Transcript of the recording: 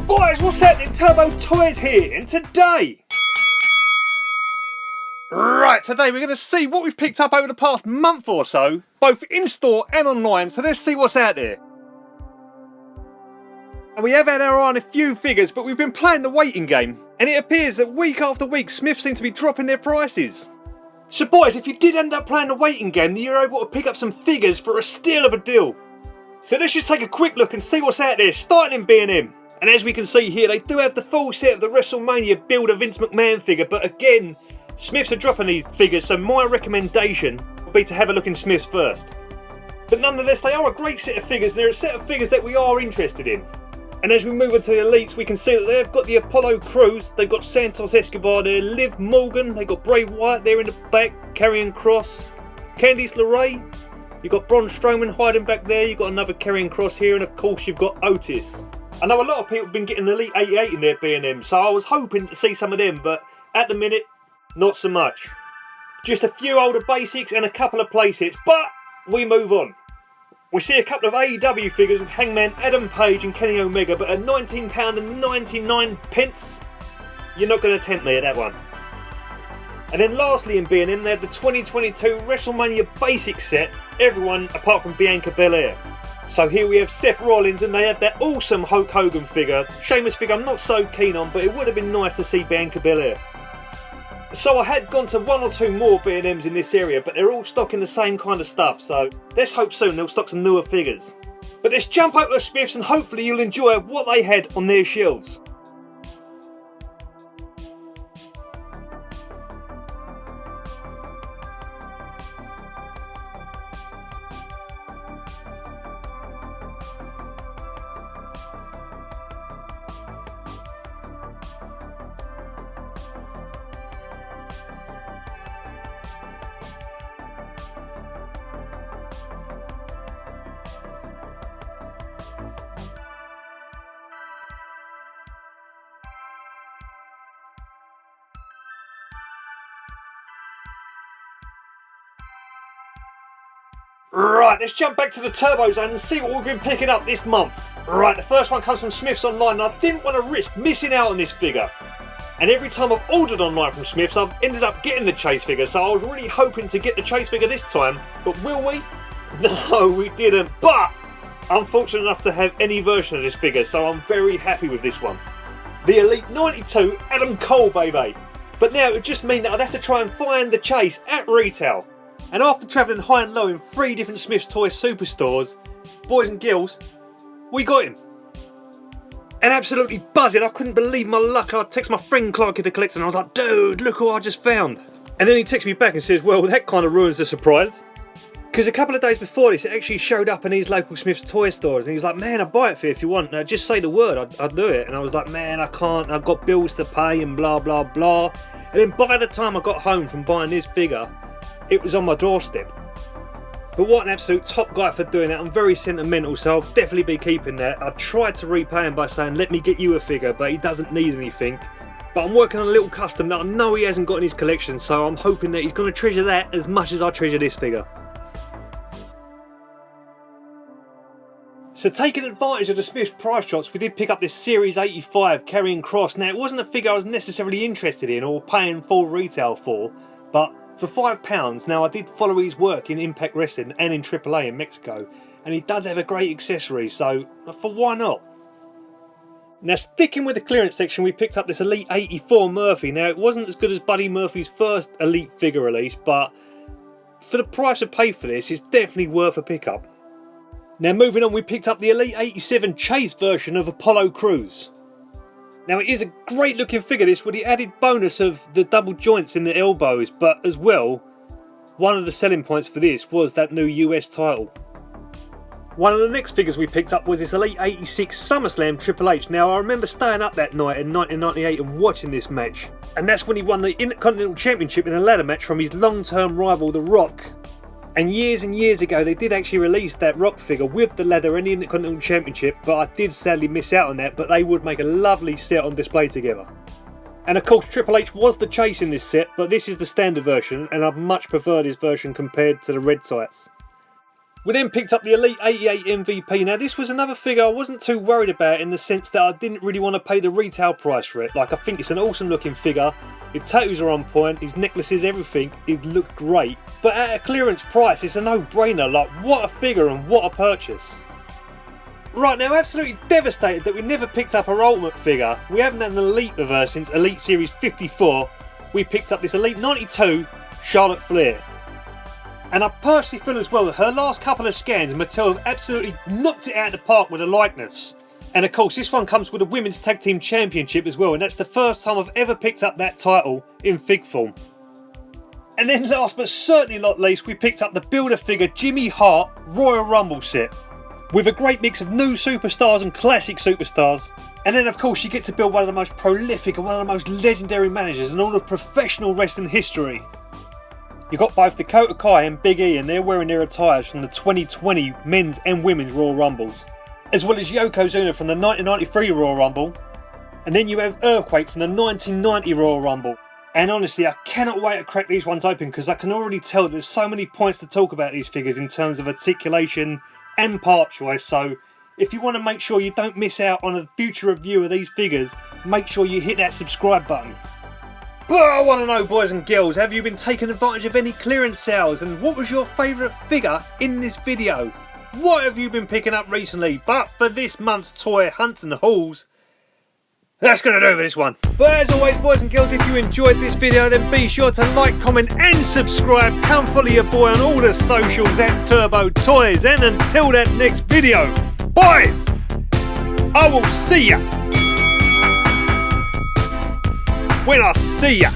Boys, what's happening? Turbo Toys here, and today we're going to see what we've picked up over the past month or so, both in store and online, so let's see what's out there. And we have had our eye on a few figures, but we've been playing the waiting game, and it appears that week after week Smiths seem to be dropping their prices. So boys, if you did end up playing the waiting game, then you're able to pick up some figures for a steal of a deal. So let's just take a quick look and see what's out there, starting in B&M. And as we can see here, they do have the full set of the WrestleMania build of Vince McMahon figure, but again, Smiths are dropping these figures, so my recommendation would be to have a look in Smiths first. But nonetheless, they are a great set of figures, and they're a set of figures that we are interested in. And as we move on to the elites, we can see that they've got the Apollo Crews, they've got Santos Escobar there, Liv Morgan, they've got Bray Wyatt there in the back, Karrion Kross, Candice LeRae, you've got Braun Strowman hiding back there, you've got another Karrion Kross here, and of course you've got Otis. I know a lot of people have been getting Elite 88 in their B&M, so I was hoping to see some of them, but at the minute, not so much. Just a few older basics and a couple of playsets, but we move on. We see a couple of AEW figures with Hangman Adam Page and Kenny Omega, but at £19.99, you're not going to tempt me at that one. And then lastly in B&M, they had the 2022 WrestleMania Basic set, everyone apart from Bianca Belair. So here we have Seth Rollins, and they have that awesome Hulk Hogan figure. Sheamus figure I'm not so keen on, but it would have been nice to see Bianca Belair. So I had gone to one or two more B&Ms in this area, but they're all stocking the same kind of stuff, so let's hope soon they'll stock some newer figures. But let's jump over to Smiths and hopefully you'll enjoy what they had on their shelves. Right, let's jump back to the Turbo Zone and see what we've been picking up this month. Right, the first one comes from Smiths Online, and I didn't want to risk missing out on this figure. And every time I've ordered online from Smiths, I've ended up getting the Chase figure, so I was really hoping to get the Chase figure this time. But will we? No, we didn't. But I'm fortunate enough to have any version of this figure, so I'm very happy with this one. The Elite 92 Adam Cole, baby. But now it would just mean that I'd have to try and find the Chase at retail. And after travelling high and low in 3 different Smiths Toy superstores, boys and girls, we got him. And absolutely buzzing, I couldn't believe my luck. I texted my friend Clark at the collector and I was like, dude, look who I just found. And then he texted me back and says, well, that kind of ruins the surprise. Because a couple of days before this, it actually showed up in these local Smiths Toy stores. And he was like, man, I'll buy it for you if you want. Just say the word, I'll do it. And I was like, man, I can't, I've got bills to pay and blah, blah, blah. And then by the time I got home from buying this figure, it was on my doorstep. But what an absolute top guy for doing that. I'm very sentimental, so I'll definitely be keeping that. I tried to repay him by saying, let me get you a figure, but he doesn't need anything. But I'm working on a little custom that I know he hasn't got in his collection, so I'm hoping that he's going to treasure that as much as I treasure this figure. So taking advantage of the Smiths price drops, we did pick up this Series 85 Karrion Kross. Now it wasn't a figure I was necessarily interested in or paying full retail for, but for £5, now I did follow his work in Impact Wrestling and in AAA in Mexico, and he does have a great accessory, so for why not? Now sticking with the clearance section, we picked up this Elite 84 Murphy. Now it wasn't as good as Buddy Murphy's first Elite figure release, but for the price I paid for this, it's definitely worth a pickup. Now moving on, we picked up the Elite 87 Chase version of Apollo Crews. Now it is a great looking figure this, with the added bonus of the double joints in the elbows, but as well, one of the selling points for this was that new US title. One of the next figures we picked up was this Elite 86 SummerSlam Triple H. Now I remember staying up that night in 1998 and watching this match, and that's when he won the Intercontinental Championship in a ladder match from his long-term rival The Rock. And years ago they did actually release that Rock figure with the leather and the Intercontinental Championship, but I did sadly miss out on that, but they would make a lovely set on display together. And of course Triple H was the Chase in this set, but this is the standard version and I much prefer this version compared to the red sights. We then picked up the Elite 88 MVP. Now this was another figure I wasn't too worried about, in the sense that I didn't really want to pay the retail price for it. Like, I think it's an awesome looking figure. His tattoos are on point, his necklaces, everything, it looked great. But at a clearance price, it's a no-brainer. Like, what a figure and what a purchase. Right, now absolutely devastated that we never picked up our Ultimate figure. We haven't had an Elite reverse since Elite Series 54. We picked up this Elite 92 Charlotte Flair. And I personally feel as well that her last couple of scans, Mattel have absolutely knocked it out of the park with a likeness. And of course this one comes with a Women's Tag Team Championship as well, and that's the first time I've ever picked up that title in fig form. And then last but certainly not least, we picked up the Build-A-Figure Jimmy Hart Royal Rumble set, with a great mix of new superstars and classic superstars. And then of course you get to build one of the most prolific and one of the most legendary managers in all of professional wrestling history. You've got both Dakota Kai and Big E, and they're wearing their attires from the 2020 Men's and Women's Royal Rumbles, as well as Yokozuna from the 1993 Royal Rumble, and then you have Earthquake from the 1990 Royal Rumble. And honestly, I cannot wait to crack these ones open, because I can already tell that there's so many points to talk about these figures in terms of articulation and part choice. So if you want to make sure you don't miss out on a future review of these figures, make sure you hit that subscribe button. But I want to know, boys and girls, have you been taking advantage of any clearance sales, and what was your favourite figure in this video? What have you been picking up recently? But for this month's toy hunts and hauls, that's going to do for this one. But as always, boys and girls, if you enjoyed this video, then be sure to like, comment and subscribe. Come follow your boy on all the socials at Turbo Toys. And until that next video, boys, I will see ya when I see ya.